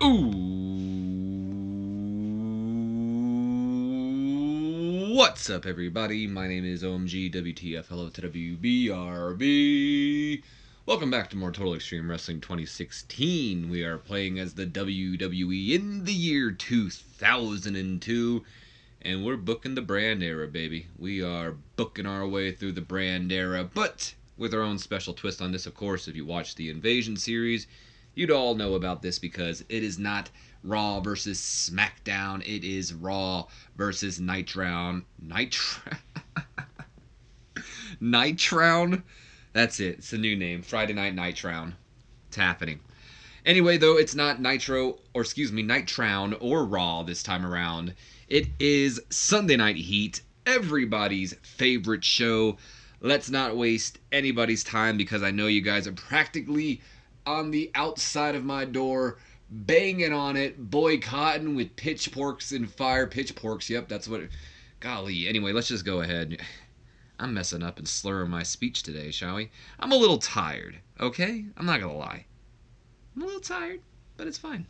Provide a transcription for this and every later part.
Ooh, what's up, everybody? My name is OMG WTF. Hello to WBRB. Welcome back to more Total Extreme Wrestling 2016. We are playing as the WWE in the year 2002, and we're booking the brand era, baby. We are booking our way through the brand era, but with our own special twist on this, of course. If you watch the Invasion series, you'd all know about this because it is not Raw versus SmackDown. It is Raw versus Nitrown. Nitrown? That's it. It's a new name. Friday Night Nitrown. It's happening. Anyway, though, it's not Nitrown or Raw this time around. It is Sunday Night Heat, everybody's favorite show. Let's not waste anybody's time because I know you guys are practically on the outside of my door, banging on it, boycotting with pitchforks and fire. Pitchforks, yep, that's what golly. Anyway, let's just go ahead. I'm messing up and slurring my speech today, shall we? I'm a little tired, okay? I'm not gonna lie. I'm a little tired, but it's fine.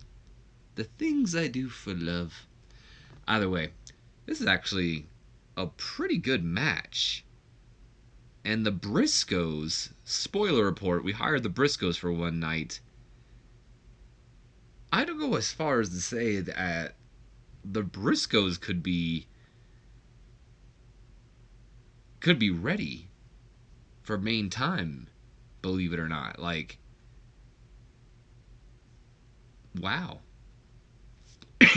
The things I do for love. Either way, this is actually a pretty good match. And the Briscoes, spoiler report, we hired the Briscoes for one night. I don't go as far as to say that the Briscoes could be ready for main time, believe it or not. Like, wow.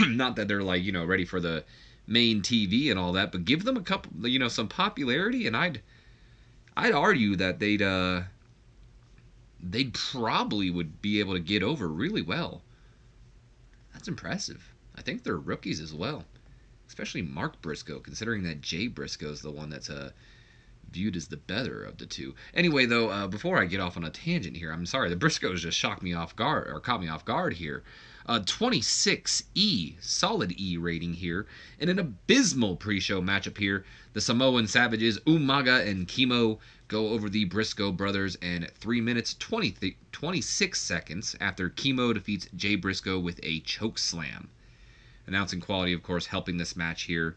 Not that they're like, ready for the main TV and all that, but give them a couple, some popularity, and I'd argue that they'd probably would be able to get over really well. That's impressive. I think they're rookies as well, especially Mark Briscoe, considering that Jay Briscoe is the one that's viewed as the better of the two. Anyway, though, before I get off on a tangent here, I'm sorry, the Briscoes just caught me off guard here. 26 solid E rating here, and an abysmal pre-show matchup here. The Samoan Savages, Umaga and Chemo, go over the Briscoe brothers in 3 minutes 26 seconds after Chemo defeats Jay Briscoe with a choke slam. Announcing quality, of course, helping this match here.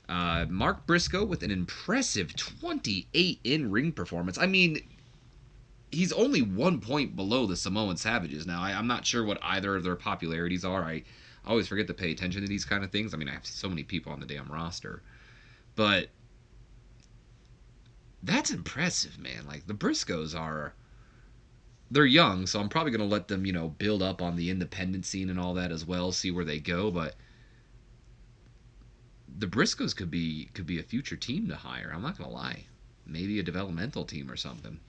Mark Briscoe with an impressive 28 in-ring performance. I mean, he's only 1 point below the Samoan Savages. Now, I'm not sure what either of their popularities are. I always forget to pay attention to these kind of things. I mean, I have so many people on the damn roster. But that's impressive, man. Like, the Briscoes they're young, so I'm probably going to let them, build up on the independent scene and all that as well, see where they go. But the Briscoes could be a future team to hire. I'm not going to lie. Maybe a developmental team or something.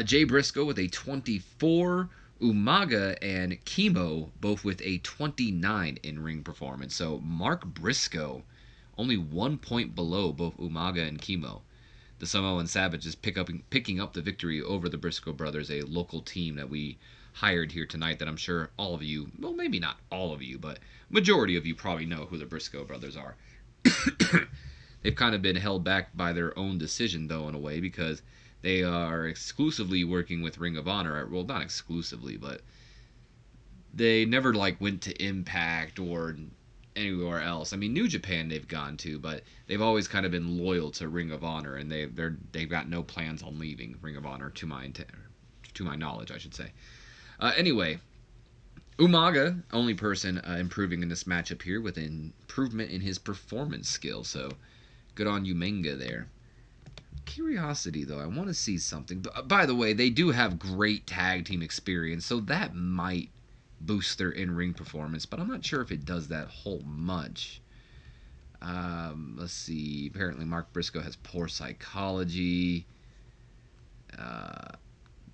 Jay Briscoe with a 24, Umaga and Chemo both with a 29 in-ring performance. So Mark Briscoe only 1 point below both Umaga and Chemo. The Samoan Savages picking up the victory over the Briscoe brothers, a local team that we hired here tonight that I'm sure all of you, well, maybe not all of you, but majority of you probably know who the Briscoe brothers are. They've kind of been held back by their own decision, though, in a way, because they are exclusively working with Ring of Honor. Well, not exclusively, but they never went to Impact or anywhere else. I mean, New Japan they've gone to, but they've always kind of been loyal to Ring of Honor, and they've got no plans on leaving Ring of Honor, to my knowledge, I should say. Anyway, Umaga, only person improving in this matchup here with an improvement in his performance skill. So good on Umaga there. Curiosity, though, I want to see something. By the way, they do have great tag team experience, so that might boost their in-ring performance, but I'm not sure if it does that whole much. Let's see. Apparently, Mark Briscoe has poor psychology.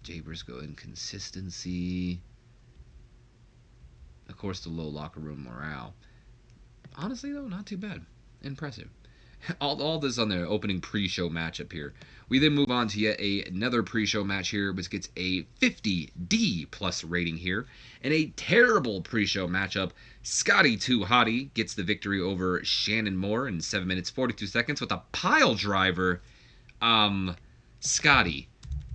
Jay Briscoe inconsistency. Of course, the low locker room morale. Honestly, though, not too bad. Impressive. All this on the opening pre-show matchup here. We then move on to yet another pre-show match here, which gets a 50 D plus rating here. And a terrible pre-show matchup. Scotty 2 Hotty gets the victory over Shannon Moore in 7 minutes 42 seconds with a pile driver. Scotty,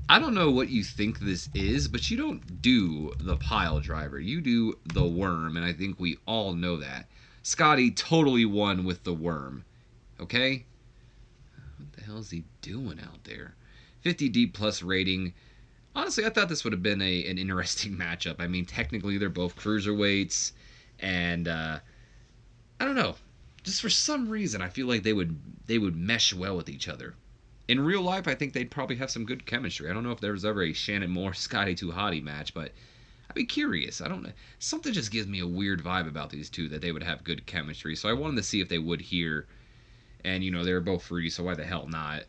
I don't know what you think this is, but you don't do the pile driver. You do the worm, and I think we all know that. Scotty totally won with the worm. Okay? What the hell is he doing out there? 50D plus rating. Honestly, I thought this would have been an interesting matchup. I mean, technically, they're both cruiserweights, and I don't know. Just for some reason, I feel like they would mesh well with each other. In real life, I think they'd probably have some good chemistry. I don't know if there was ever a Shannon Moore Scotty 2 Hotty match, but I'd be curious. I don't know. Something just gives me a weird vibe about these two that they would have good chemistry. So I wanted to see if they would here. And they were both free, so why the hell not?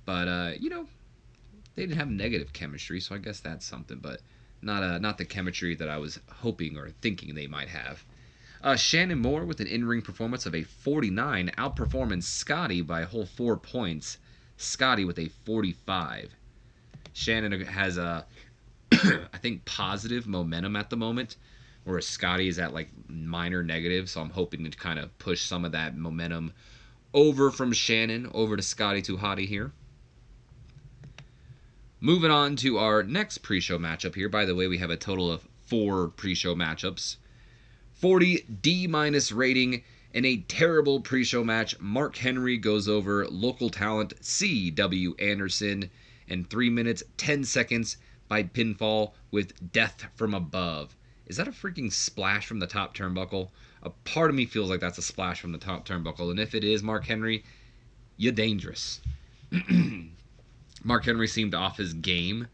But they didn't have negative chemistry, so I guess that's something. But not the chemistry that I was hoping or thinking they might have. Shannon Moore with an in-ring performance of a 49, outperforming Scotty by a whole 4 points. Scotty with a 45. Shannon has a, I think, positive momentum at the moment, whereas Scotty is at like minor negative. So I'm hoping to kind of push some of that momentum over from Shannon over to Scotty to Hotty here. Moving on to our next pre-show matchup here. By the way, we have a total of 4 pre-show matchups. 40 D- rating in a terrible pre-show match. Mark Henry goes over local talent C.W. Anderson in 3 minutes 10 seconds by pinfall with death from above. Is that a freaking splash from the top turnbuckle? A part of me feels like that's a splash from the top turnbuckle, and if it is, Mark Henry, you're dangerous. Mark Henry seemed off his game.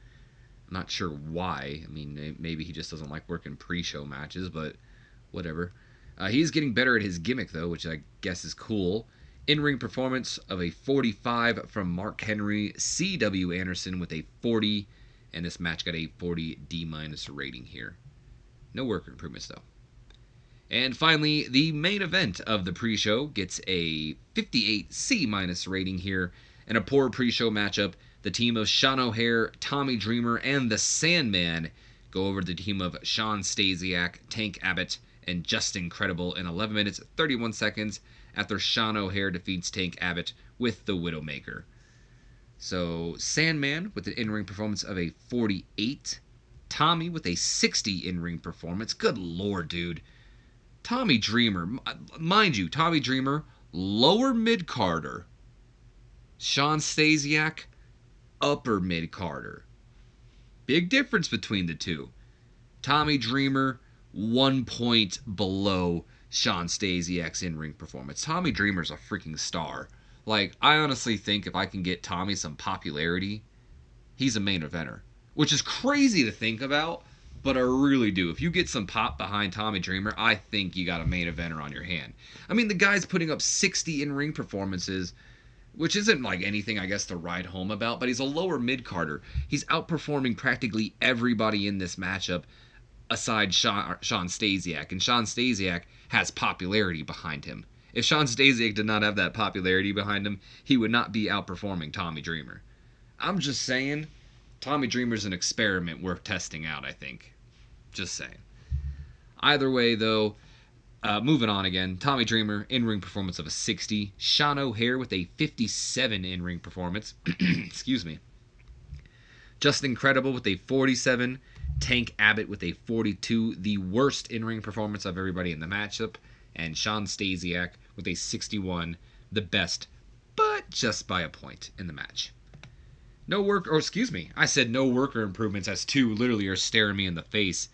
I'm not sure why. I mean, maybe he just doesn't like working pre-show matches, but whatever. He's getting better at his gimmick, though, which I guess is cool. In-ring performance of a 45 from Mark Henry. C.W. Anderson with a 40, and this match got a 40 D- rating here. No worker improvements, though. And finally, the main event of the pre-show gets a 58 C- rating here. In a poor pre-show matchup, the team of Sean OHair, Tommy Dreamer, and the Sandman go over the team of Shawn Stasiak, Tank Abbott, and Just Incredible in 11 minutes 31 seconds after Sean OHair defeats Tank Abbott with the Widowmaker. So Sandman with an in-ring performance of a 48. Tommy with a 60 in-ring performance. Good lord, dude. Tommy Dreamer, mind you, Tommy Dreamer, lower mid-carder. Shawn Stasiak, upper mid-carder. Big difference between the two. Tommy Dreamer, 1 point below Shawn Stasiak's in-ring performance. Tommy Dreamer's a freaking star. Like, I honestly think if I can get Tommy some popularity, he's a main eventer. Which is crazy to think about, but I really do. If you get some pop behind Tommy Dreamer, I think you got a main eventer on your hand. I mean, the guy's putting up 60 in-ring performances, which isn't like anything, I guess, to ride home about, but he's a lower mid-carder. He's outperforming practically everybody in this matchup aside Shawn Stasiak, and Shawn Stasiak has popularity behind him. If Shawn Stasiak did not have that popularity behind him, he would not be outperforming Tommy Dreamer. I'm just saying, Tommy Dreamer's an experiment worth testing out, I think. Just saying. Either way, though, moving on again. Tommy Dreamer, in-ring performance of a 60. Sean OHair with a 57 in-ring performance. Excuse me. Just Incredible with a 47. Tank Abbott with a 42. The worst in-ring performance of everybody in the matchup. And Shawn Stasiak with a 61. The best, but just by a point in the match. No worker improvements as two literally are staring me in the face.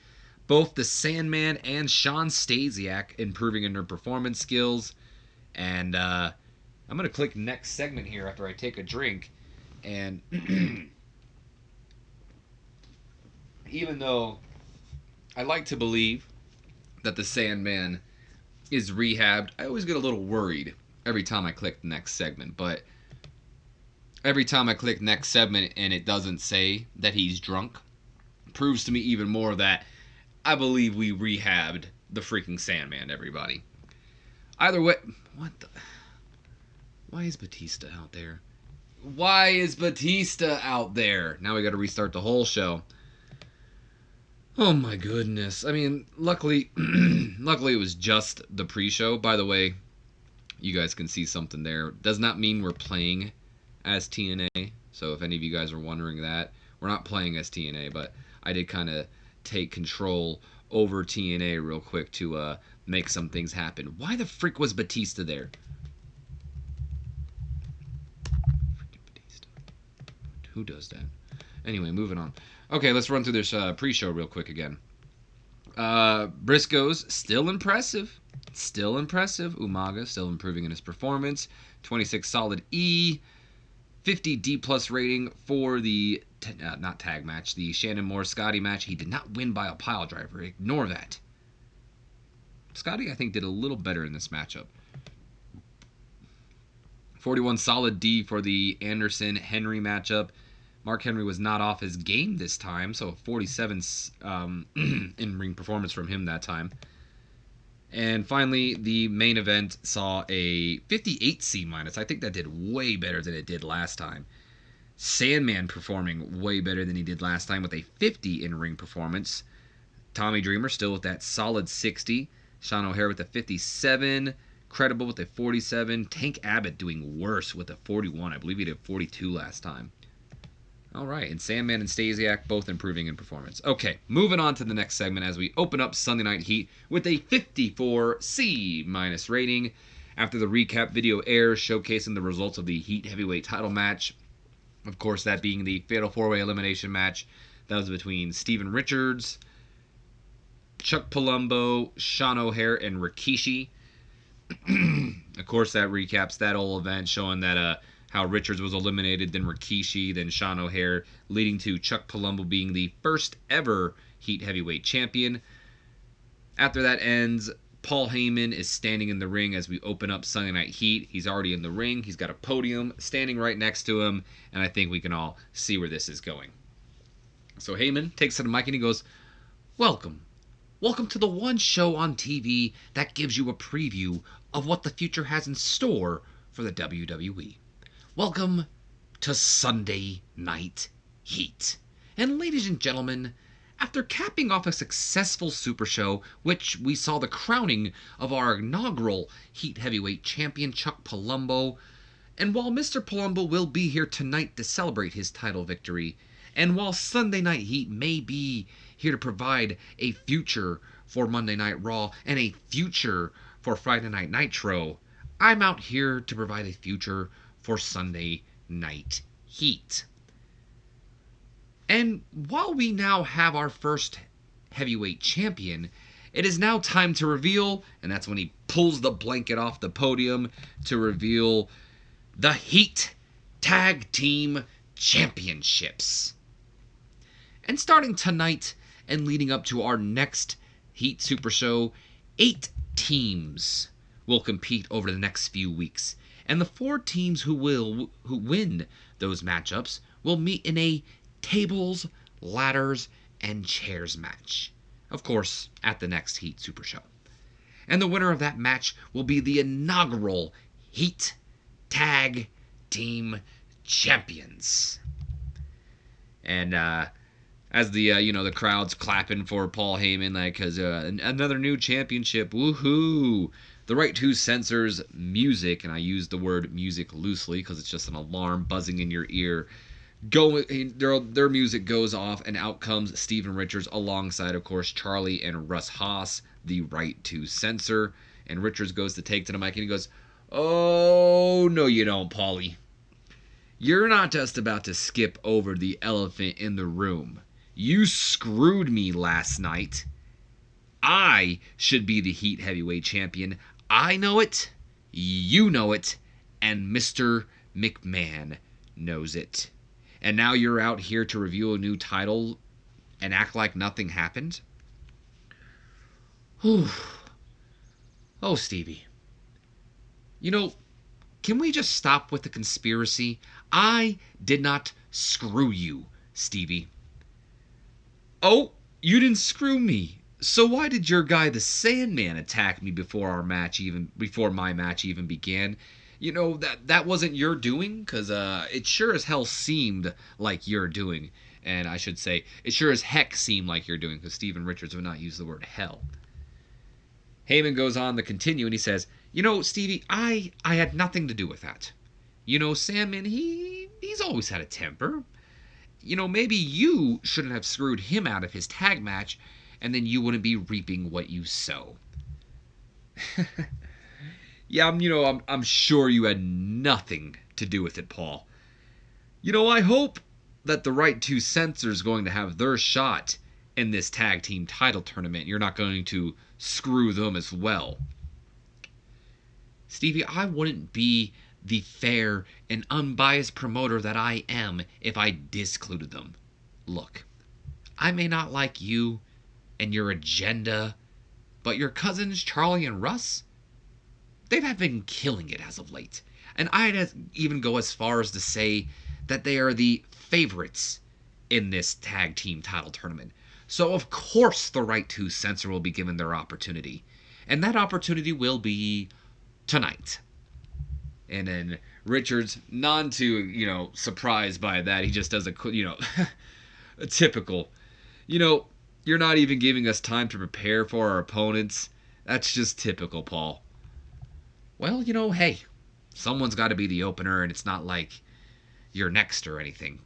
Both the Sandman and Shawn Stasiak improving in their performance skills. And I'm going to click next segment here after I take a drink. And even though I like to believe that the Sandman is rehabbed, I always get a little worried every time I click the next segment. But every time I click next segment and it doesn't say that he's drunk, proves to me even more that I believe we rehabbed the freaking Sandman, everybody. Either way, why is Batista out there? Why is Batista out there? Now we gotta restart the whole show. Oh my goodness. I mean, luckily it was just the pre-show. By the way, you guys can see something there. Does not mean we're playing as TNA. So if any of you guys are wondering that, We're not playing as TNA, but I did kind of take control over TNA real quick to make some things happen. Why the freak was Batista there? Freaking Batista. Who does that? Anyway, moving on. Okay, let's run through this pre-show real quick again. Briscoe's still impressive. Still impressive. Umaga still improving in his performance. 26 solid E. 50 D plus rating for the, not tag match, the Shannon Moore Scotty match. He did not win by a pile driver. Ignore that. Scotty, I think, did a little better in this matchup. 41 solid D for the Anderson-Henry matchup. Mark Henry was not off his game this time, so 47 in-ring performance from him that time. And finally, the main event saw a 58 C-. I think that did way better than it did last time. Sandman performing way better than he did last time with a 50 in-ring performance. Tommy Dreamer still with that solid 60. Shawn OHair with a 57. Credible with a 47. Tank Abbott doing worse with a 41. I believe he did 42 last time. All right, and Sandman and Stasiak both improving in performance. Okay, moving on to the next segment as we open up Sunday Night Heat with a 54 C- rating. After the recap video airs showcasing the results of the Heat Heavyweight title match, of course that being the Fatal 4-Way Elimination match that was between Steven Richards, Chuck Palumbo, Shawn OHair, and Rikishi. Of course that recaps that whole event showing that how Richards was eliminated, then Rikishi, then Shawn OHair, leading to Chuck Palumbo being the first ever Heat Heavyweight Champion. After that ends, Paul Heyman is standing in the ring as we open up Sunday Night Heat. He's already in the ring. He's got a podium standing right next to him, and I think we can all see where this is going. So Heyman takes to the mic and he goes, Welcome to the one show on TV that gives you a preview of what the future has in store for the WWE. Welcome to Sunday Night Heat. And ladies and gentlemen, after capping off a successful Super Show, which we saw the crowning of our inaugural Heat Heavyweight Champion, Chuck Palumbo, and while Mr. Palumbo will be here tonight to celebrate his title victory, and while Sunday Night Heat may be here to provide a future for Monday Night Raw and a future for Friday Night Nitro, I'm out here to provide a future for Sunday Night Heat. And while we now have our first heavyweight champion, it is now time to reveal, and that's when he pulls the blanket off the podium to reveal the Heat Tag Team Championships. And starting tonight and leading up to our next Heat Super Show, 8 teams will compete over the next few weeks. And the 4 teams who win those matchups will meet in a tables, ladders, and chairs match. Of course, at the next Heat Super Show. And the winner of that match will be the inaugural Heat Tag Team Champions. And as the the crowd's clapping for Paul Heyman, like, cause another new championship, woohoo! The Right to Censor's music, and I use the word music loosely because it's just an alarm buzzing in your ear. Their music goes off, and out comes Steven Richards alongside, of course, Charlie and Russ Haas, the Right to Censor. And Richards goes to take to the mic, and he goes, "Oh, no you don't, Paulie. You're not just about to skip over the elephant in the room. You screwed me last night. I should be the Heat Heavyweight Champion. I know it, you know it, and Mr. McMahon knows it. And now you're out here to reveal a new title and act like nothing happened?" Whew. Oh, Stevie. Can we just stop with the conspiracy? I did not screw you, Stevie. Oh, you didn't screw me. So why did your guy, the Sandman, attack me before my match even began? That wasn't your doing, because it sure as hell seemed like your doing. And I should say, it sure as heck seemed like your doing, because Steven Richards would not use the word hell. Heyman goes on to continue, and he says, Stevie, I had nothing to do with that. Sandman, he's always had a temper. maybe you shouldn't have screwed him out of his tag match, and then you wouldn't be reaping what you sow. Yeah, I'm sure you had nothing to do with it, Paul. I hope that the right two censors going to have their shot in this tag team title tournament. You're not going to screw them as well. Stevie, I wouldn't be the fair and unbiased promoter that I am if I discluded them. Look, I may not like you and your agenda, but your cousins Charlie and Russ, they've been killing it as of late. And I'd even go as far as to say that they are the favorites in this tag team title tournament. So of course the right to censor will be given their opportunity. And that opportunity will be tonight. And then Richards, none too, surprised by that. He just does a typical, you're not even giving us time to prepare for our opponents. That's just typical, Paul. Well, hey, someone's got to be the opener, and it's not like you're next or anything.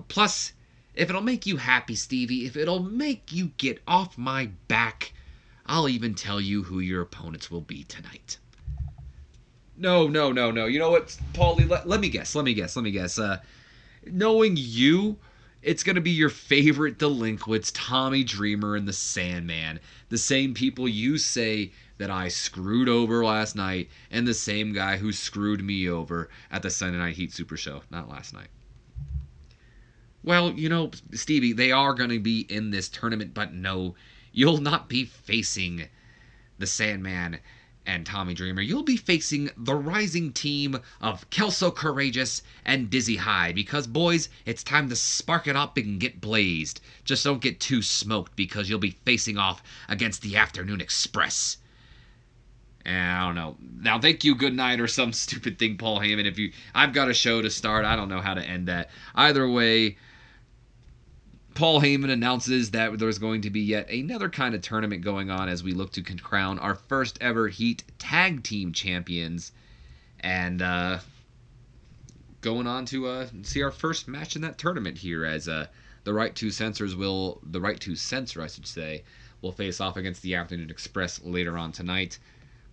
Plus, if it'll make you happy, Stevie, if it'll make you get off my back, I'll even tell you who your opponents will be tonight. No. You know what, Paulie, let me guess. Knowing you, it's going to be your favorite delinquents, Tommy Dreamer and the Sandman. The same people you say that I screwed over last night, and the same guy who screwed me over at the Sunday Night Heat Super Show. Not last night. Well, Stevie, they are going to be in this tournament, but no, you'll not be facing the Sandman and Tommy Dreamer. You'll be facing the rising team of Kelso Courageous and Dizzy Hyde, because, boys, it's time to spark it up and get blazed. Just don't get too smoked, because you'll be facing off against the Afternoon Express. And I don't know. Now, thank you, good night, or some stupid thing, Paul Heyman. I've got a show to start. I don't know how to end that. Either way, Paul Heyman announces that there's going to be yet another kind of tournament going on as we look to crown our first ever Heat Tag Team Champions. And going on to see our first match in that tournament here, as the right two censor, I should say, will face off against the Afternoon Express later on tonight.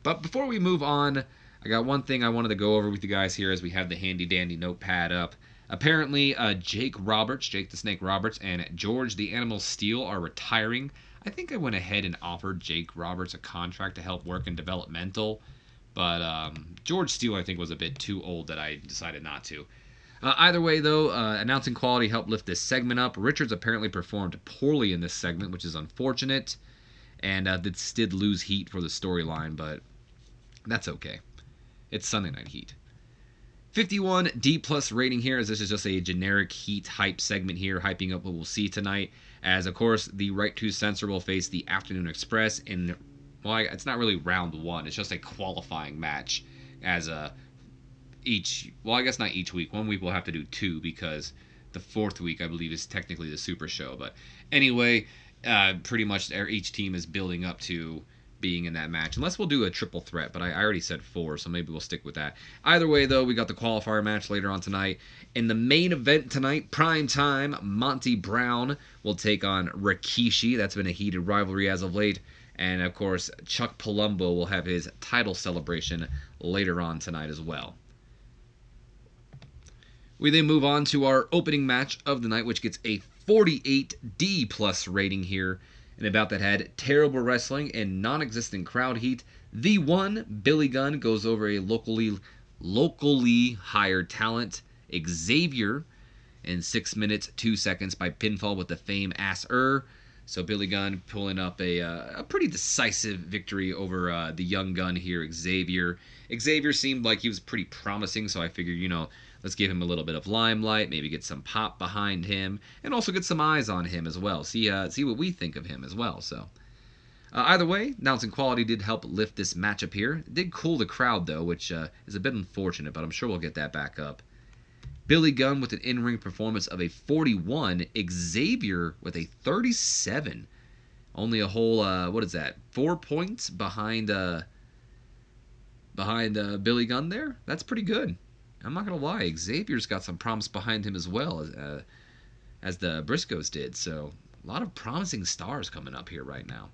But before we move on, I got one thing I wanted to go over with you guys here as we have the handy dandy notepad up. Apparently, Jake the Snake Roberts, and George the Animal Steele are retiring. I think I went ahead and offered Jake Roberts a contract to help work in developmental, but George Steele, I think, was a bit too old that I decided not to. Either way, though, announcing quality helped lift this segment up. Richards apparently performed poorly in this segment, which is unfortunate, and this did lose heat for the storyline, but that's okay. It's Sunday Night Heat. 51 D+ rating here, as this is just a generic Heat hype segment here, hyping up what we'll see tonight. As, of course, the right two censor will face the Afternoon Express in, well, it's not really round one. It's just a qualifying match. As I guess not each week. One week we'll have to do two, because the fourth week, I believe, is technically the Super Show. But anyway, pretty much each team is building up to being in that match, unless we'll do a triple threat, but I already said 4, so maybe we'll stick with that. Either way, though, we got the qualifier match later on tonight. In the main event tonight, prime time, Monty Brown will take on Rikishi. That's been a heated rivalry as of late. And, of course, Chuck Palumbo will have his title celebration later on tonight as well. We then move on to our opening match of the night, which gets a 48 D+ rating here. And about that had terrible wrestling and non-existent crowd heat. The one, Billy Gunn, goes over a locally hired talent, Xavier, in 6 minutes 2 seconds by pinfall with the fame-ass-er. So Billy Gunn pulling up a pretty decisive victory over the young gun here, Xavier. Xavier seemed like he was pretty promising, so I figured, let's give him a little bit of limelight, maybe get some pop behind him, and also get some eyes on him as well. See what we think of him as well. So either way, announcing quality did help lift this matchup here. It did cool the crowd, though, which is a bit unfortunate, but I'm sure we'll get that back up. Billy Gunn with an in-ring performance of a 41. Xavier with a 37. Only a whole, 4 points behind Billy Gunn there? That's pretty good. I'm not going to lie. Xavier's got some promise behind him as well. as the Briscoes did. So a lot of promising stars coming up here right now.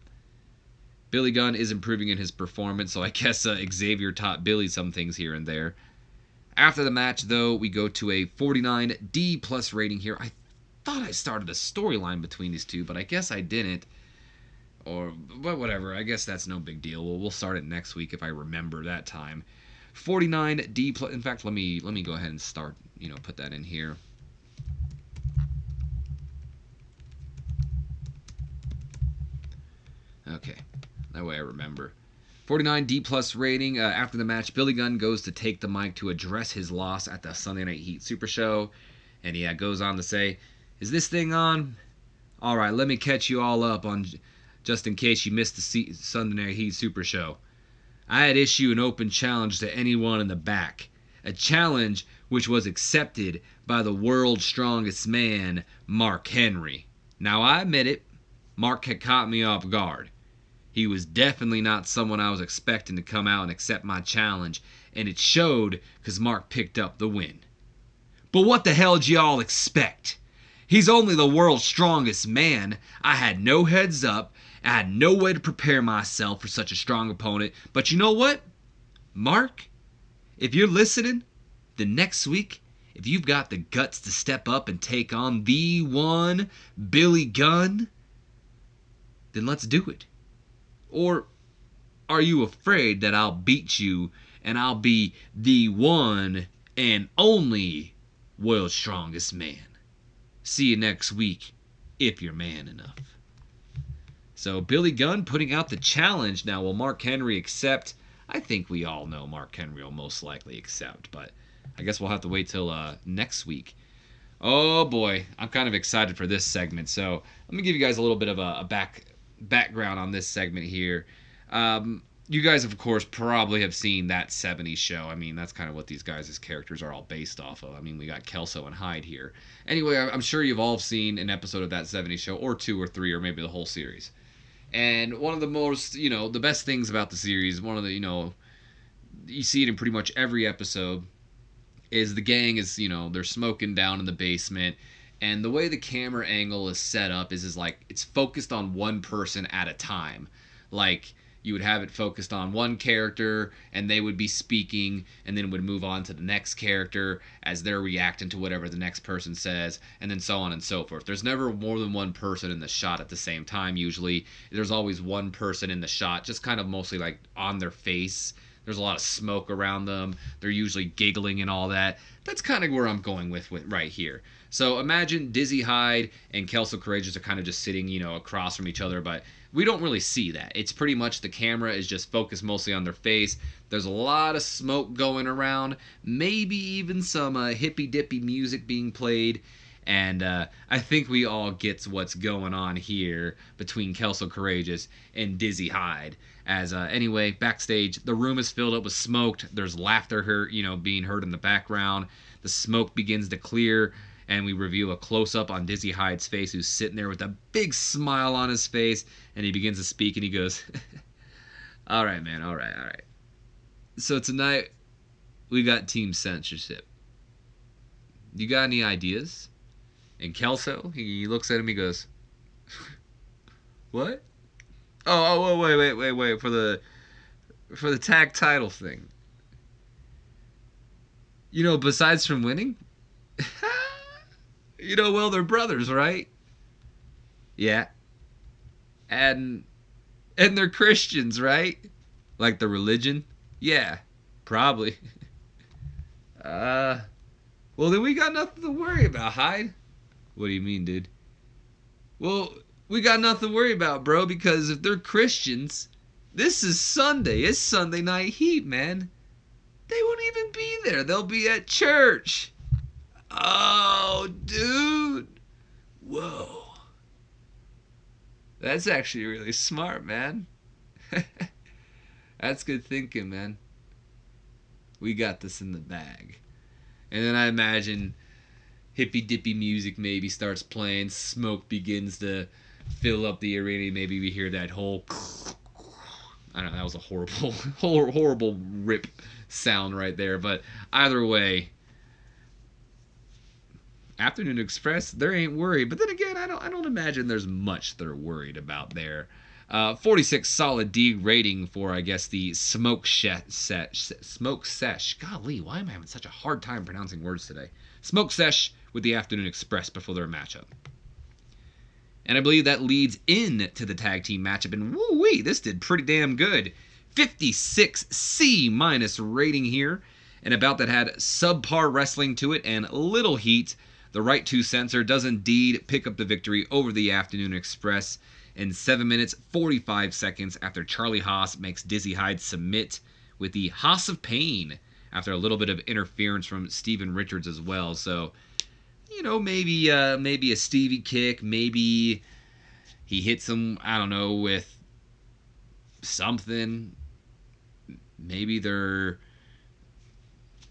Billy Gunn is improving in his performance, so I guess Xavier taught Billy some things here and there. After the match, though, we go to a 49 D plus rating here. I thought I started a storyline between these two, but I guess I didn't. But whatever. I guess that's no big deal. We'll start it next week if I remember that time. 49 D plus. In fact, let me go ahead and start. Put that in here. Okay, that way I remember. 49 D plus rating. After the match, Billy Gunn goes to take the mic to address his loss at the Sunday Night Heat Super Show, and he goes on to say, "Is this thing on? All right, let me catch you all up on just in case you missed the Sunday Night Heat Super Show. I had issued an open challenge to anyone in the back, a challenge which was accepted by the world's strongest man, Mark Henry. Now I admit it, Mark had caught me off guard. He was definitely not someone I was expecting to come out and accept my challenge, and it showed because Mark picked up the win. But what the hell did y'all expect? He's only the world's strongest man. I had no heads up. I had no way to prepare myself for such a strong opponent. But you know what? Mark, if you're listening, the next week, if you've got the guts to step up and take on the one Billy Gunn, then let's do it. Or are you afraid that I'll beat you and I'll be the one and only world's strongest man? See you next week, if you're man enough." So Billy Gunn putting out the challenge. Now, will Mark Henry accept? I think we all know Mark Henry will most likely accept, but I guess we'll have to wait till next week. Oh boy, I'm kind of excited for this segment. So let me give you guys a little bit of a background on this segment here. You guys, of course, probably have seen that 70s show. I mean, that's kind of what these guys' characters are all based off of. I mean, we got Kelso and Hyde here. Anyway, I'm sure you've all seen an episode of that 70s show, or 2 or 3, or maybe the whole series. And one of the most, the best things about the series, one of the, you see it in pretty much every episode, is the gang is, they're smoking down in the basement. And the way the camera angle is set up is like it's focused on one person at a time. Like you would have it focused on one character and they would be speaking and then would move on to the next character as they're reacting to whatever the next person says, and then so on and so forth. There's never more than one person in the shot at the same time usually. There's always one person in the shot, just kind of mostly like on their face. There's a lot of smoke around them. They're usually giggling and all that. That's kind of where I'm going with right here. So imagine Dizzy Hyde and Kelso Courageous are kind of just sitting, across from each other, but we don't really see that. It's pretty much the camera is just focused mostly on their face. There's a lot of smoke going around, maybe even some hippy-dippy music being played. And I think we all get what's going on here between Kelso Courageous and Dizzy Hyde. As anyway, backstage, the room is filled up with smoke. There's laughter, being heard in the background. The smoke begins to clear, and we reveal a close-up on Dizzy Hyde's face, who's sitting there with a big smile on his face, and he begins to speak, and he goes, "All right, man, all right. So tonight, we got team censorship. You got any ideas?" And Kelso, he looks at him, he goes, "What? Oh, wait, for the tag title thing. Besides from winning, well, they're brothers, right? Yeah. And they're Christians, right? Like the religion? Yeah, probably. Well, then we got nothing to worry about, Hyde." "What do you mean, dude?" "Well, we got nothing to worry about, bro, because if they're Christians, this is Sunday. It's Sunday Night Heat, man. They won't even be there. They'll be at church." "Oh, dude. Whoa. That's actually really smart, man." "That's good thinking, man. We got this in the bag." And then I imagine hippy-dippy music maybe starts playing. Smoke begins to fill up the arena. Maybe we hear that whole... I don't know, that was a horrible rip sound right there. But either way, Afternoon Express, they ain't worried. But then again, I don't imagine there's much they're worried about there. 46 solid D rating for, I guess, the Smoke Sesh. Golly, why am I having such a hard time pronouncing words today? Smoke Sesh with the Afternoon Express before their matchup. And I believe that leads into the tag team matchup. And woo-wee, this did pretty damn good. 56 C- rating here. And about that had subpar wrestling to it and little heat. The right to Censor does indeed pick up the victory over the Afternoon Express in 7 minutes 45 seconds after Charlie Haas makes Dizzy Hyde submit with the Haas of Pain after a little bit of interference from Steven Richards as well. So, you know, maybe a Stevie kick, maybe he hits him, I don't know, with something. Maybe their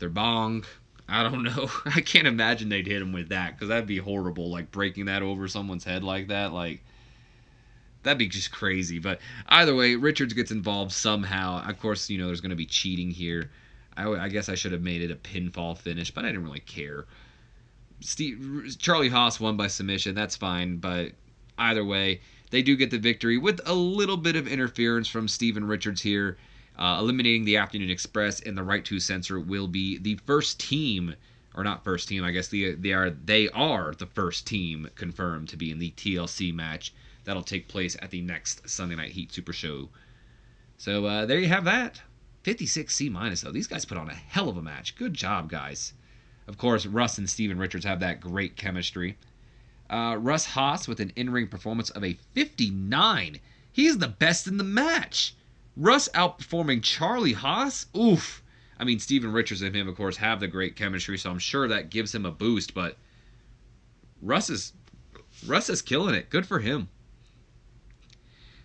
bong. I don't know. I can't imagine they'd hit him with that, because that'd be horrible, like breaking that over someone's head like that. Like, that'd be just crazy. But either way, Richards gets involved somehow. Of course, you know, there's going to be cheating here. I guess I should have made it a pinfall finish, but I didn't really care. Charlie Haas won by submission. That's fine. But either way, they do get the victory with a little bit of interference from Steven Richards here. Eliminating the Afternoon Express, and the Right to Censor will be the first team, or not first team, I guess they are the first team confirmed to be in the TLC match that'll take place at the next Sunday Night Heat Super Show. So there you have that. 56 C- though. These guys put on a hell of a match. Good job, guys. Of course, Russ and Steven Richards have that great chemistry. Russ Haas with an in-ring performance of a 59. He's the best in the match. Russ outperforming Charlie Haas? Oof. I mean, Steven Richards and him, of course, have the great chemistry, so I'm sure that gives him a boost, but Russ is killing it. Good for him.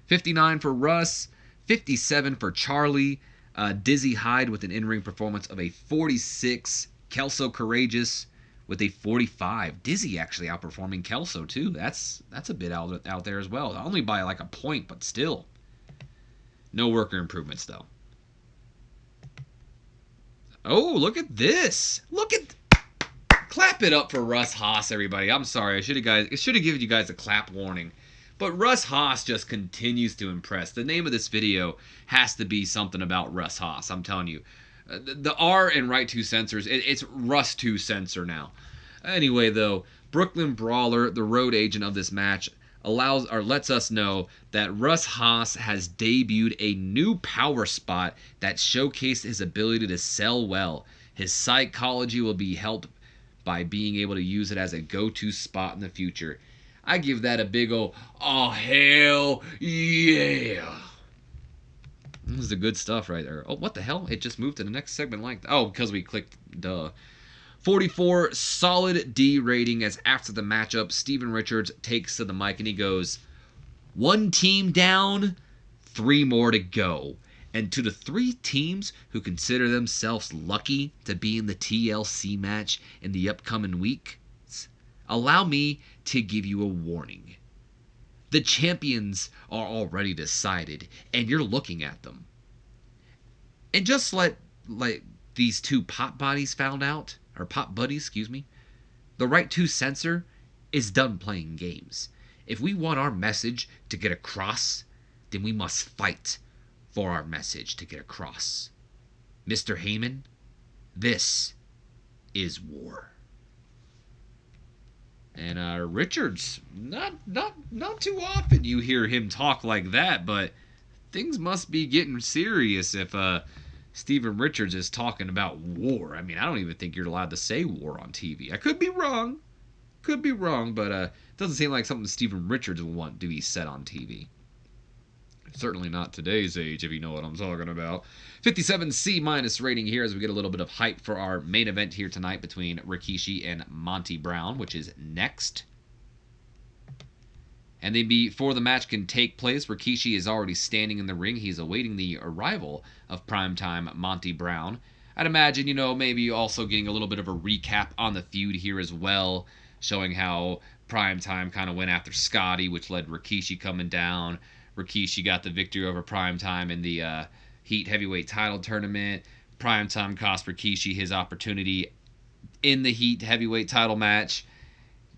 59 for Russ, 57 for Charlie. Dizzy Hyde with an in-ring performance of a 46. Kelso Courageous with a 45. Dizzy actually outperforming Kelso, too. That's a bit out there as well. Only by like a point, but still. No worker improvements, though. Oh, look at this. Clap it up for Russ Haas, everybody. I'm sorry. I should have given you guys a clap warning. But Russ Haas just continues to impress. The name of this video has to be something about Russ Haas. I'm telling you. The R in Right to Censors, it's Russ to Censor now. Anyway, though, Brooklyn Brawler, the road agent of this match, lets us know that Russ Haas has debuted a new power spot that showcased his ability to sell well. His psychology will be helped by being able to use it as a go-to spot in the future. I give that a big ol' oh hell yeah. This is the good stuff right there. Oh, what the hell? It just moved to the next segment like that. Oh, because we clicked duh. 44 solid D rating, as after the matchup, Steven Richards takes to the mic and he goes, "One team down, 3 more to go. And to the 3 teams who consider themselves lucky to be in the TLC match in the upcoming weeks, allow me to give you a warning. The champions are already decided, and you're looking at them. And just like these 2 pop buddies, the Right to Censor is done playing games. If we want our message to get across, then we must fight for our message to get across. Mr. Heyman, this is war." And Richards, not too often you hear him talk like that, but things must be getting serious if Steven Richards is talking about war. I mean, I don't even think you're allowed to say war on TV. I could be wrong, but it doesn't seem like something Steven Richards would want to be said on TV. Certainly not today's age, if you know what I'm talking about. 57 C- rating here as we get a little bit of hype for our main event here tonight between Rikishi and Monty Brown, which is next. And then before the match can take place, Rikishi is already standing in the ring. He's awaiting the arrival of primetime Monty Brown. I'd imagine, maybe also getting a little bit of a recap on the feud here as well, showing how primetime kind of went after Scotty, which led Rikishi coming down. Rikishi got the victory over Primetime in the Heat Heavyweight title tournament. Primetime cost Rikishi his opportunity in the Heat Heavyweight title match.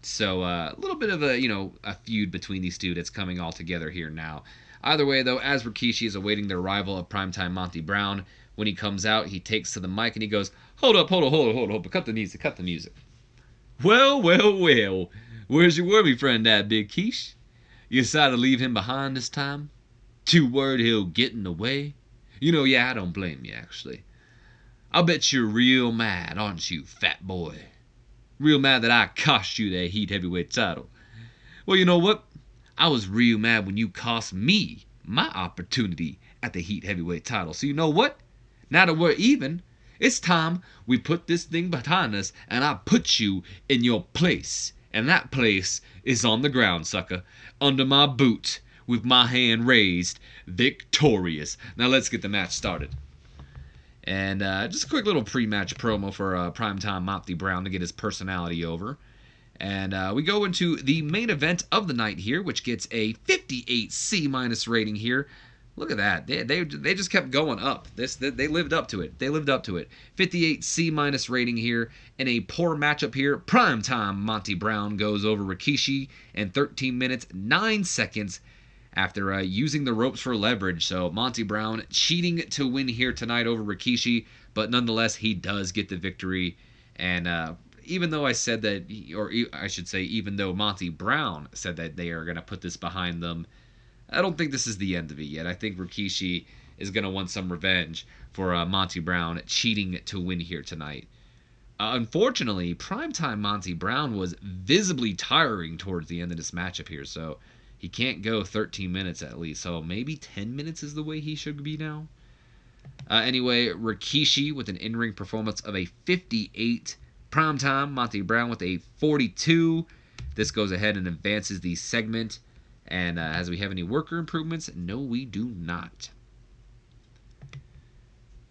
So a little bit of a feud between these two that's coming all together here now. Either way, though, as Rikishi is awaiting their arrival of primetime Monty Brown, when he comes out, he takes to the mic and he goes, "Hold up, hold up, cut the music, cut the music." "Well, well, well, where's your wormy friend at, Big Quiche? You decided to leave him behind this time? Too worried he'll get in the way? Yeah, I don't blame you, actually. I'll bet you're real mad, aren't you, fat boy? Real mad that I cost you that Heat Heavyweight title. Well, you know what? I was real mad when you cost me my opportunity at the Heat Heavyweight title. So you know what? Now that we're even, it's time we put this thing behind us and I put you in your place. And that place is on the ground, sucker. Under my boot, with my hand raised, victorious. Now let's get the match started." And just a quick little pre-match promo for primetime Monty Brown to get his personality over. And we go into the main event of the night here, which gets a 58 C- rating here. Look at that. They just kept going up. They lived up to it. They lived up to it. 58 C- rating here. In a poor matchup here, primetime Monty Brown goes over Rikishi in 13 minutes, 9 seconds after using the ropes for leverage. So Monty Brown cheating to win here tonight over Rikishi, but nonetheless, he does get the victory. And even though I said that, or I should say, even though Monty Brown said that they are going to put this behind them, I don't think this is the end of it yet. I think Rikishi is going to want some revenge for Monty Brown cheating to win here tonight. Unfortunately, primetime Monty Brown was visibly tiring towards the end of this matchup here, so he can't go 13 minutes at least. So maybe 10 minutes is the way he should be now. Anyway, Rikishi with an in-ring performance of a 58. Primetime Monty Brown with a 42. This goes ahead and advances the segment. And as we have any worker improvements? No, we do not.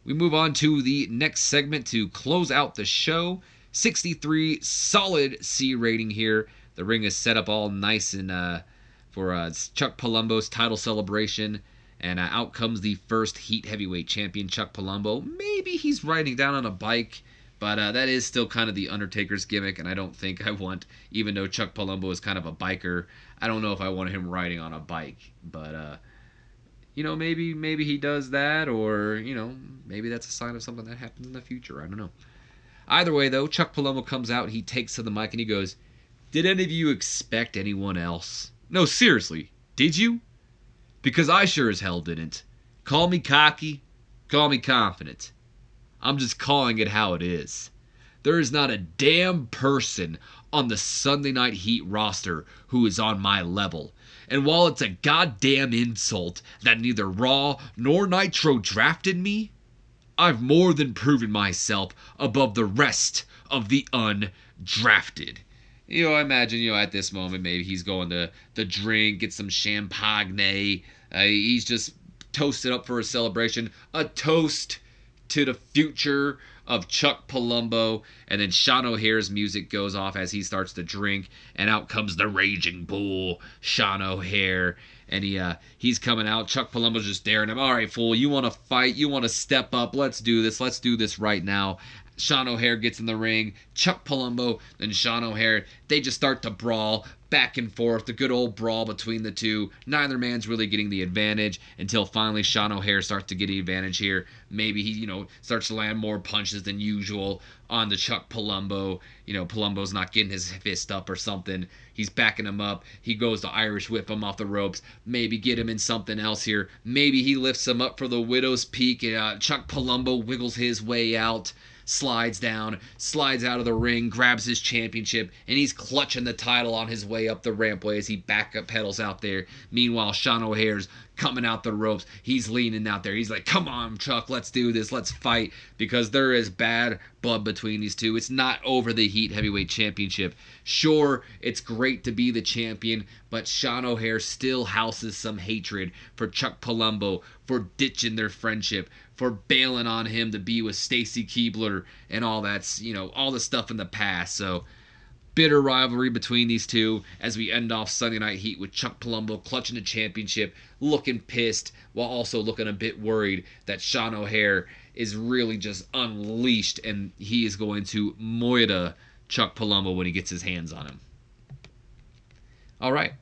We move on to the next segment to close out the show. 63 solid C rating here. The ring is set up all nice and for Chuck Palumbo's title celebration. And out comes the first Heat Heavyweight Champion, Chuck Palumbo. Maybe he's riding down on a bike, but that is still kind of the Undertaker's gimmick, and I don't think I want, even though Chuck Palumbo is kind of a biker, I don't know if I want him riding on a bike. But, maybe he does that, or, maybe that's a sign of something that happens in the future. I don't know. Either way, though, Chuck Palumbo comes out, he takes to the mic, and he goes, "Did any of you expect anyone else? No, seriously, did you? Because I sure as hell didn't. Call me cocky, call me confident. I'm just calling it how it is. There is not a damn person on the Sunday Night Heat roster who is on my level. And while it's a goddamn insult that neither Raw nor Nitro drafted me, I've more than proven myself above the rest of the undrafted." I imagine, at this moment, maybe he's going to drink, get some champagne. He's just toasted up for a celebration. A toast to the future of Chuck Palumbo. And then Shawn O'Hare's music goes off as he starts to drink. And out comes the Raging Bull, Shawn O'Haire. And he's coming out. Chuck Palumbo's just daring him. "All right, fool, you want to fight? You want to step up? Let's do this. Let's do this right now." Shawn O'Haire gets in the ring. Chuck Palumbo and Shawn O'Haire, they just start to brawl back and forth. The good old brawl between the two. Neither man's really getting the advantage until finally Shawn O'Haire starts to get the advantage here. Maybe he, starts to land more punches than usual on the Chuck Palumbo. Palumbo's not getting his fist up or something. He's backing him up. He goes to Irish whip him off the ropes. Maybe get him in something else here. Maybe he lifts him up for the Widow's Peak. Chuck Palumbo wiggles his way out. Slides down, slides out of the ring, grabs his championship, and he's clutching the title on his way up the rampway as he pedals out there. Meanwhile, Shawn O'Hare's coming out the ropes. He's leaning out there. He's like, "Come on, Chuck, let's do this. Let's fight." Because there is bad blood between these two. It's not over the Heat Heavyweight Championship. Sure, it's great to be the champion, but Shawn O'Haire still houses some hatred for Chuck Palumbo for ditching their friendship, for bailing on him to be with Stacy Keibler and all that's, all the stuff in the past. So, bitter rivalry between these two as we end off Sunday Night Heat with Chuck Palumbo clutching the championship, looking pissed, while also looking a bit worried that Shawn O'Haire is really just unleashed and he is going to moita Chuck Palumbo when he gets his hands on him. All right.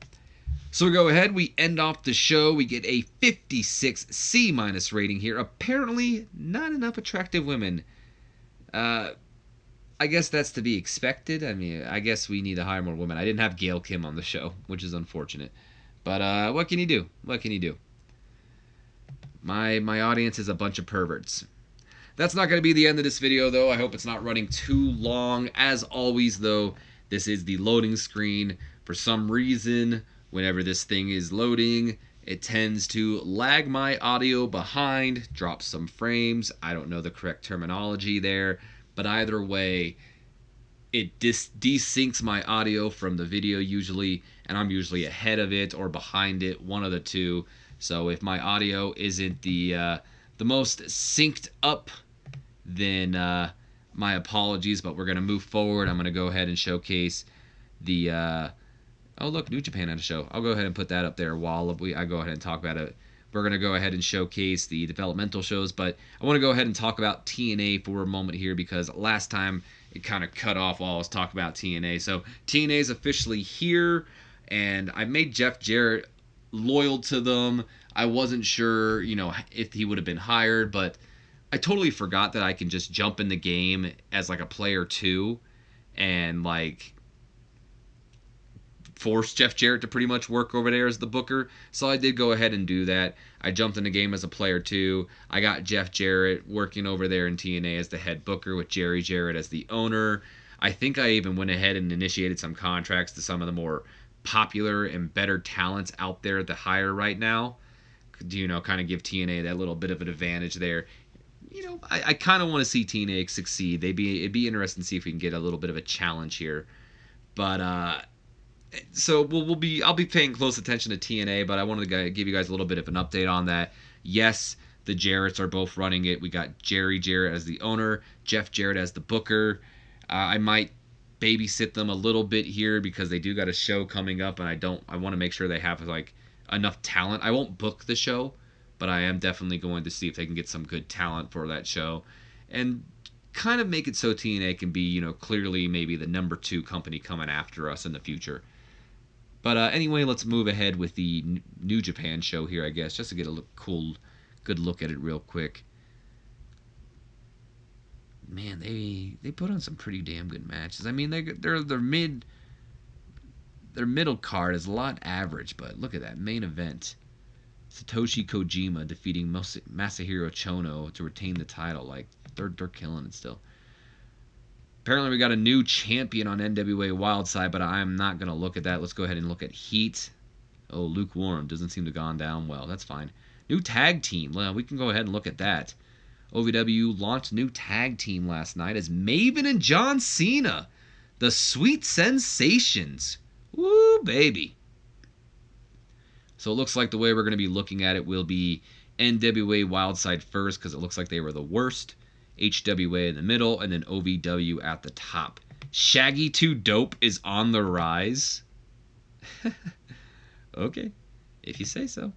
So we go ahead, we end off the show. We get a 56 C- rating here. Apparently, not enough attractive women. I guess that's to be expected. I mean, I guess we need to hire more women. I didn't have Gail Kim on the show, which is unfortunate. But what can you do? What can you do? My audience is a bunch of perverts. That's not going to be the end of this video, though. I hope it's not running too long. As always, though, this is the loading screen. For some reason, whenever this thing is loading, it tends to lag my audio behind, drop some frames. I don't know the correct terminology there, but either way, it desyncs my audio from the video usually, and I'm usually ahead of it or behind it, one of the two. So if my audio isn't the most synced up, then my apologies, but we're going to move forward. I'm going to go ahead and showcase the oh look, New Japan had a show. I'll go ahead and put that up there while I go ahead and talk about it. We're going to go ahead and showcase the developmental shows, but I want to go ahead and talk about TNA for a moment here because last time it kind of cut off while I was talking about TNA. So TNA is officially here, and I made Jeff Jarrett loyal to them. I wasn't sure, if he would have been hired, but I totally forgot that I can just jump in the game as like a player too, and like force Jeff Jarrett to pretty much work over there as the booker. So I did go ahead and do that. I jumped in the game as a player too. I got Jeff Jarrett working over there in TNA as the head booker with Jerry Jarrett as the owner. I think I even went ahead and initiated some contracts to some of the more popular and better talents out there to hire right now. Kind of give TNA that little bit of an advantage there. I kind of want to see TNA succeed. It'd be interesting to see if we can get a little bit of a challenge here. But so I'll be paying close attention to TNA, but I wanted to give you guys a little bit of an update on that. Yes, the Jarretts are both running it. We got Jerry Jarrett as the owner, Jeff Jarrett as the booker. I might babysit them a little bit here because they do got a show coming up, and I want to make sure they have like enough talent. I won't book the show, but I am definitely going to see if they can get some good talent for that show and kind of make it so TNA can be, clearly maybe the number 2 company coming after us in the future. But anyway, let's move ahead with the New Japan show here, I guess, just to get a good look at it real quick. Man, they put on some pretty damn good matches. I mean, their middle card is a lot average, but look at that main event. Satoshi Kojima defeating Masahiro Chono to retain the title. Like, they're killing it still. Apparently, we got a new champion on NWA Wildside, but I'm not going to look at that. Let's go ahead and look at Heat. Oh, lukewarm. Doesn't seem to have gone down well. That's fine. New tag team. Well, we can go ahead and look at that. OVW launched a new tag team last night as Maven and John Cena. The Sweet Sensations. Woo, baby. So it looks like the way we're going to be looking at it will be NWA Wildside first because it looks like they were the worst. HWA in the middle, and then OVW at the top. Shaggy 2 Dope is on the rise. Okay, if you say so.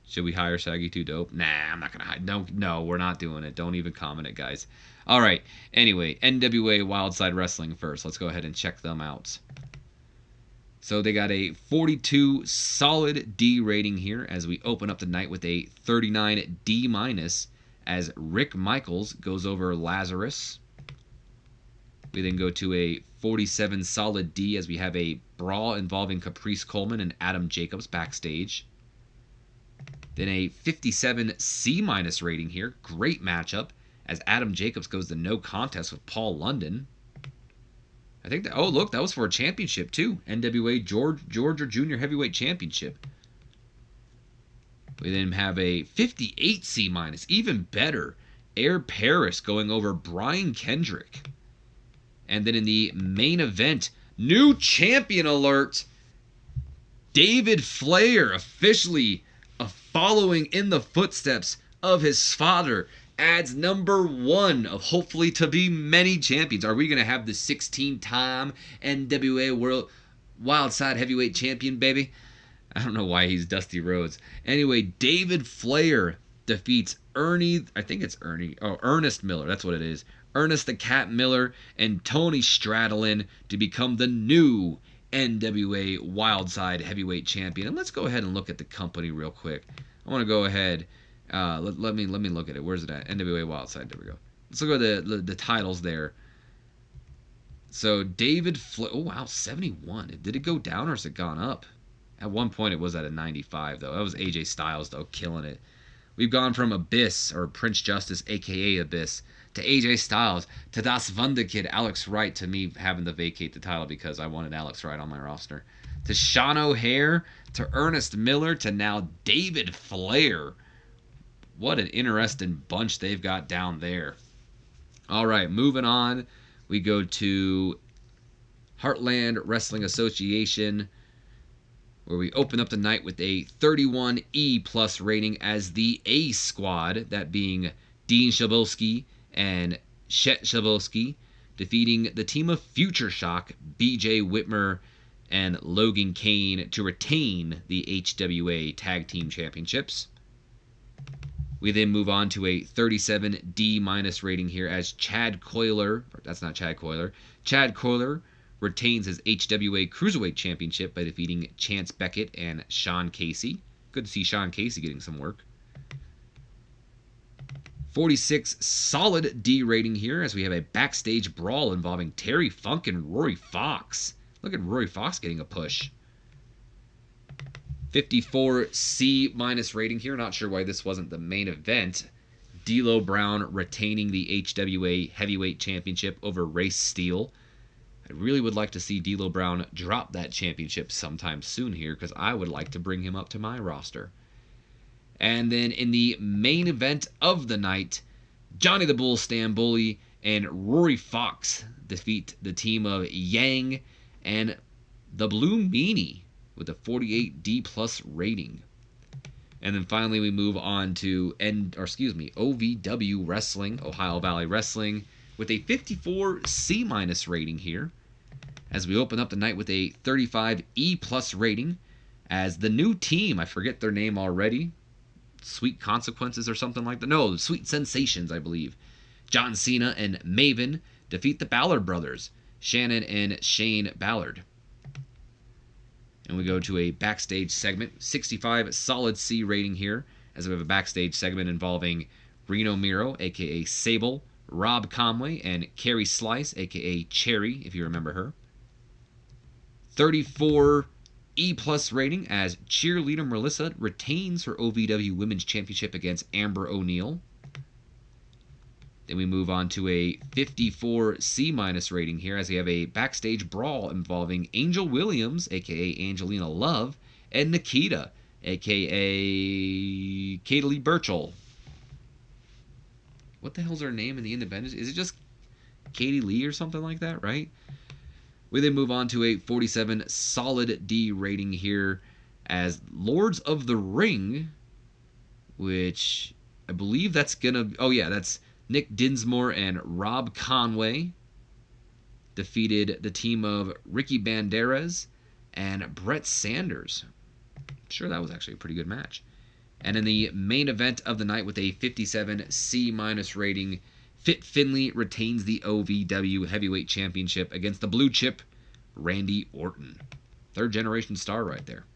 Should we hire Shaggy 2 Dope? Nah, I'm not going to hire. No, we're not doing it. Don't even comment it, guys. All right, anyway, NWA Wildside Wrestling first. Let's go ahead and check them out. So they got a 42 solid D rating here as we open up the night with a 39 D-, as Rick Michaels goes over Lazarus. We then go to a 47 solid D as we have a brawl involving Caprice Coleman and Adam Jacobs backstage. Then a 57 C- rating here. Great matchup as Adam Jacobs goes to no contest with Paul London. I think that, oh look, that was for a championship too. NWA Georgia Junior Heavyweight Championship. We then have a 58 C-, even better. Air Paris going over Brian Kendrick. And then in the main event, new champion alert. David Flair officially following in the footsteps of his father adds number 1 of hopefully to be many champions. Are we going to have the 16-time NWA World Wildside Heavyweight Champion, baby? I don't know why he's Dusty Rhodes. Anyway, David Flair defeats Ernest Miller. That's what it is. Ernest the Cat Miller and Tony Stradlin to become the new NWA Wildside Heavyweight Champion. And let's go ahead and look at the company real quick. I want to go ahead. Let me look at it. Where's it at? NWA Wildside. There we go. Let's look at the titles there. So David oh wow, 71. Did it go down or has it gone up? At one point it was at a 95 though. That was AJ Styles though, killing it. We've gone from Abyss or Prince Justice, aka Abyss, to AJ Styles, to Das Wunderkid, Alex Wright, to me having to vacate the title because I wanted Alex Wright on my roster, to Sean O'Haire, to Ernest Miller, to now David Flair. What an interesting bunch they've got down there. All right, moving on. We go to Heartland Wrestling Association, where we open up the night with a 31E plus rating as the A squad, that being Dean Shabolsky and Chet Shabolsky, defeating the team of Future Shock, BJ Whitmer, and Logan Kane to retain the HWA Tag Team Championships. We then move on to a 37D minus rating here as Chad Coiler retains his HWA Cruiserweight Championship by defeating Chance Beckett and Sean Casey. Good to see Sean Casey getting some work. 46 solid D rating here as we have a backstage brawl involving Terry Funk and Rory Fox. Look at Rory Fox getting a push. 54 C minus rating here. Not sure why this wasn't the main event. D'Lo Brown retaining the HWA Heavyweight Championship over Race Steele. I really would like to see D'Lo Brown drop that championship sometime soon here because I would like to bring him up to my roster. And then in the main event of the night, Johnny the Bull Stamboli and Rory Fox defeat the team of Yang and the Blue Meanie with a 48D plus rating. And then finally we move on to OVW Wrestling, Ohio Valley Wrestling, with a 54 C minus rating here, as we open up the night with a 35 E plus rating as the new team, I forget their name already, Sweet Consequences or something like that. No, Sweet Sensations, I believe. John Cena and Maven defeat the Ballard brothers, Shannon and Shane Ballard. And we go to a backstage segment, 65 solid C rating here, as we have a backstage segment involving Reno Miro, a.k.a. Sable, Rob Conway, and Carrie Slice, a.k.a. Cherry, if you remember her. 34 E plus rating as Cheerleader Melissa retains her OVW Women's Championship against Amber O'Neal. Then we move on to a 54 C minus rating here as we have a backstage brawl involving Angel Williams, a.k.a. Angelina Love, and Nikita, a.k.a. Katie Lee Burchell. What the hell's her name in the independents? Is it just Katie Lee or something like that, right? We then move on to a 47 solid D rating here as Lords of the Ring, which I believe that's gonna... Oh yeah, that's Nick Dinsmore and Rob Conway defeated the team of Ricky Banderas and Brett Sanders. I'm sure that was actually a pretty good match. And in the main event of the night with a 57 C minus rating, Fit Finley retains the OVW Heavyweight Championship against the Blue Chip, Randy Orton. Third generation star right there.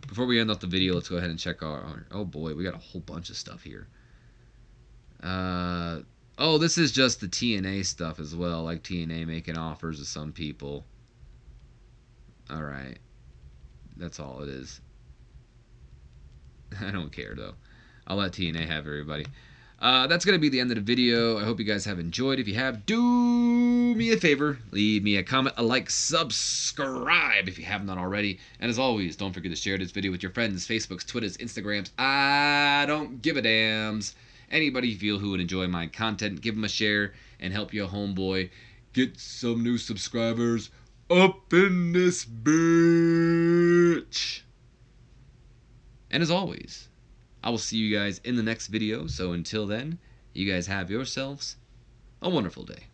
Before we end off the video, let's go ahead and check our... Oh boy, we got a whole bunch of stuff here. Oh, this is just the TNA stuff as well, like TNA making offers to some people. Alright. That's all it is. I don't care, though. I'll let TNA have everybody. That's going to be the end of the video. I hope you guys have enjoyed. If you have, do me a favor. Leave me a comment, a like, subscribe if you haven't done already. And as always, don't forget to share this video with your friends, Facebooks, Twitters, Instagrams. I don't give a dams. Anybody you feel who would enjoy my content, give them a share and help your homeboy get some new subscribers up in this bitch. And as always, I will see you guys in the next video. So until then, you guys have yourselves a wonderful day.